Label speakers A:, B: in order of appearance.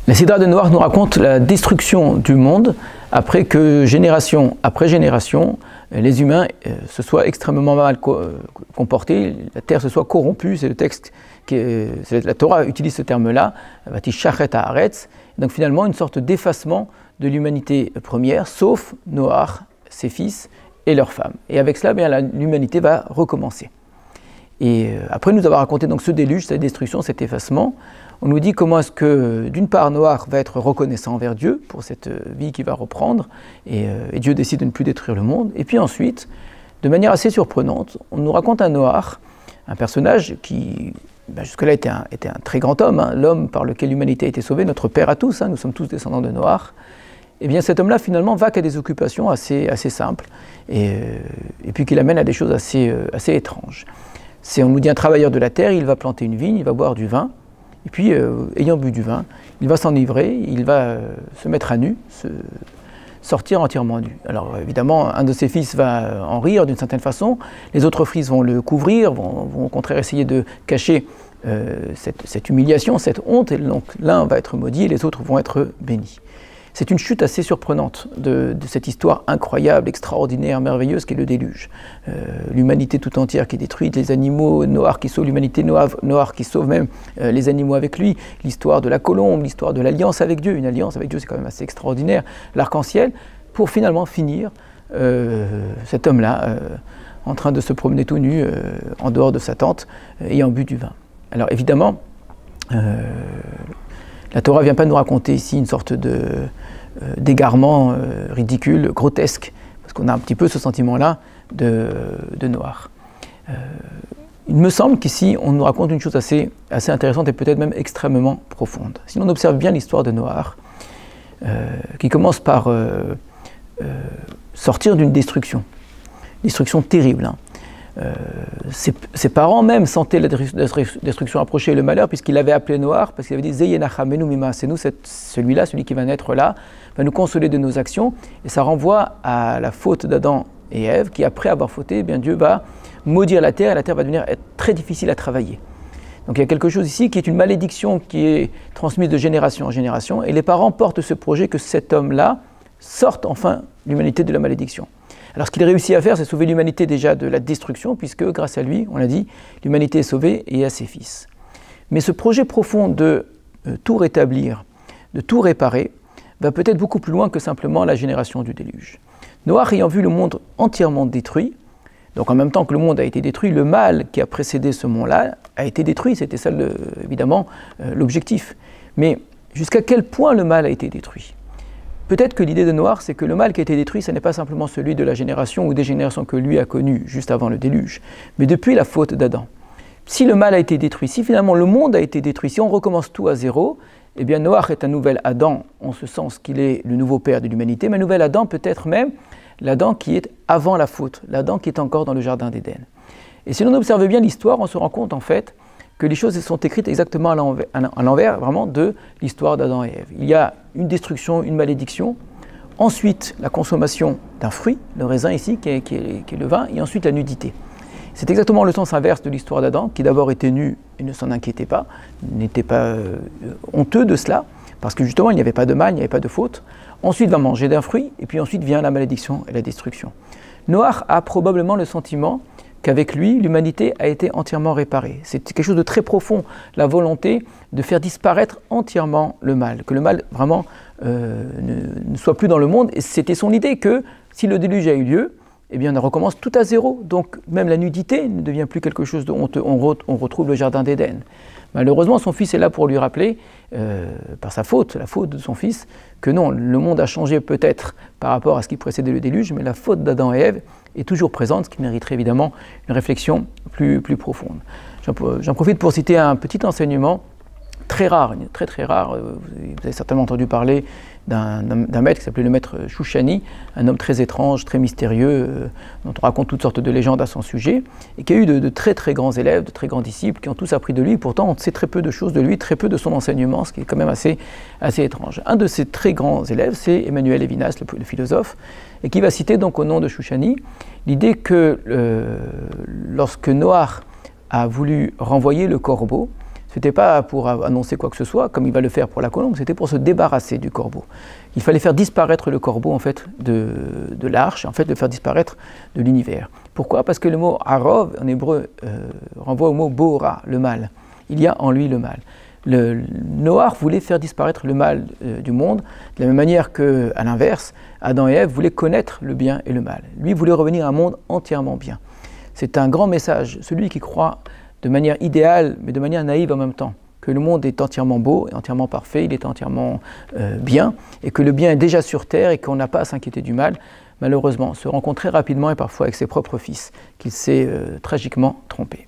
A: La Sidra de Noach nous raconte la destruction du monde après que génération après génération, les humains se soient extrêmement mal comportés, la terre se soit corrompue. C'est le texte, la Torah utilise ce terme-là, Vatishachet haaretz. Donc finalement une sorte d'effacement de l'humanité première, sauf Noach, ses fils et leurs femmes. Et avec cela, l'humanité va recommencer. Et après nous avoir raconté donc ce déluge, cette destruction, cet effacement, on nous dit comment est-ce que, d'une part, Noach va être reconnaissant envers Dieu pour cette vie qu'il va reprendre, et Dieu décide de ne plus détruire le monde. Et puis ensuite, de manière assez surprenante, on nous raconte un Noach, un personnage qui, jusque-là, était un très grand homme, hein, l'homme par lequel l'humanité a été sauvée, notre père à tous, hein, nous sommes tous descendants de Noach. Et bien cet homme-là, finalement, va qu'à des occupations assez simples, et puis qui l'amène à des choses assez étranges. On nous dit un travailleur de la terre, il va planter une vigne, il va boire du vin, et puis, ayant bu du vin, il va s'enivrer, il va se mettre à nu, sortir entièrement nu. Alors évidemment, un de ses fils va en rire d'une certaine façon, les autres fils vont le couvrir, vont au contraire essayer de cacher cette humiliation, cette honte, et donc l'un va être maudit et les autres vont être bénis. C'est une chute assez surprenante de cette histoire incroyable, extraordinaire, merveilleuse qu'est le déluge. L'humanité tout entière qui est détruite, les animaux, Noach qui sauve l'humanité, Noach qui sauve même les animaux avec lui, l'histoire de la colombe, l'histoire de l'alliance avec Dieu. Une alliance avec Dieu, c'est quand même assez extraordinaire, l'arc-en-ciel, pour finalement finir cet homme-là en train de se promener tout nu en dehors de sa tente, ayant bu du vin. Alors évidemment, la Torah ne vient pas nous raconter ici une sorte d'égarement ridicule, grotesque, parce qu'on a un petit peu ce sentiment-là de Noach. Il me semble qu'ici, on nous raconte une chose assez intéressante et peut-être même extrêmement profonde. Si l'on observe bien l'histoire de Noach, qui commence par sortir d'une destruction terrible, hein. Ses parents même sentaient la destruction approcher et le malheur, puisqu'il avait appelé Noach, parce qu'il avait dit Zeyenachamenu mima, c'est nous, celui-là, celui qui va naître là, va nous consoler de nos actions, et ça renvoie à la faute d'Adam et Ève, qui après avoir fauté, Dieu va maudire la terre, et la terre va devenir très difficile à travailler. Donc il y a quelque chose ici qui est une malédiction qui est transmise de génération en génération, et les parents portent ce projet que cet homme-là sorte enfin l'humanité de la malédiction. Alors ce qu'il réussit à faire, c'est sauver l'humanité déjà de la destruction, puisque grâce à lui, on l'a dit, l'humanité est sauvée et à ses fils. Mais ce projet profond de tout rétablir, de tout réparer, va peut-être beaucoup plus loin que simplement la génération du déluge. Noach ayant vu le monde entièrement détruit, donc en même temps que le monde a été détruit, le mal qui a précédé ce monde-là a été détruit, c'était ça évidemment l'objectif. Mais jusqu'à quel point le mal a été détruit ? Peut-être que l'idée de Noach, c'est que le mal qui a été détruit, ce n'est pas simplement celui de la génération ou des générations que lui a connues juste avant le déluge, mais depuis la faute d'Adam. Si le mal a été détruit, si finalement le monde a été détruit, si on recommence tout à zéro, eh bien Noach est un nouvel Adam, en ce sens qu'il est le nouveau père de l'humanité, mais un nouvel Adam peut-être même l'Adam qui est avant la faute, l'Adam qui est encore dans le jardin d'Éden. Et si l'on observe bien l'histoire, on se rend compte en fait que les choses sont écrites exactement à l'envers vraiment de l'histoire d'Adam et Ève. Il y a une destruction, une malédiction, ensuite la consommation d'un fruit, le raisin ici qui est le vin, et ensuite la nudité. C'est exactement le sens inverse de l'histoire d'Adam, qui d'abord était nu et ne s'en inquiétait pas, n'était pas honteux de cela, parce que justement il n'y avait pas de mal, il n'y avait pas de faute. Ensuite va manger d'un fruit, et puis ensuite vient la malédiction et la destruction. Noach a probablement le sentiment qu'avec lui, l'humanité a été entièrement réparée. C'est quelque chose de très profond, la volonté de faire disparaître entièrement le mal, que le mal vraiment ne soit plus dans le monde. Et c'était son idée que si le déluge a eu lieu, eh bien on recommence tout à zéro. Donc même la nudité ne devient plus quelque chose de honteux. On retrouve le jardin d'Éden. Malheureusement, son fils est là pour lui rappeler, par sa faute, la faute de son fils, que non, le monde a changé peut-être par rapport à ce qui précédait le déluge, mais la faute d'Adam et Ève est toujours présente, ce qui mériterait évidemment une réflexion plus profonde. J'en profite pour citer un petit enseignement très rare, très rare. Vous avez certainement entendu parler d'un maître qui s'appelait le maître Shoushani, un homme très étrange, très mystérieux, dont on raconte toutes sortes de légendes à son sujet, et qui a eu de très grands élèves, de très grands disciples, qui ont tous appris de lui. Pourtant, on sait très peu de choses de lui, très peu de son enseignement, ce qui est quand même assez étrange. Un de ces très grands élèves, c'est Emmanuel Levinas, le philosophe, et qui va citer donc au nom de Shoushani l'idée que lorsque Noach a voulu renvoyer le corbeau, ce n'était pas pour annoncer quoi que ce soit, comme il va le faire pour la colombe, c'était pour se débarrasser du corbeau. Il fallait faire disparaître le corbeau en fait, de l'arche, en fait le faire disparaître de l'univers. Pourquoi? Parce que le mot arov en hébreu renvoie au mot bora, le mal. Il y a en lui le mal. Noach voulait faire disparaître le mal du monde, de la même manière qu'à l'inverse, Adam et Ève voulaient connaître le bien et le mal. Lui voulait revenir à un monde entièrement bien. C'est un grand message, celui qui croit de manière idéale, mais de manière naïve en même temps, que le monde est entièrement beau, entièrement parfait, il est entièrement bien, et que le bien est déjà sur terre et qu'on n'a pas à s'inquiéter du mal, malheureusement, se rend compte très rapidement et parfois avec ses propres fils, qu'il s'est tragiquement trompé.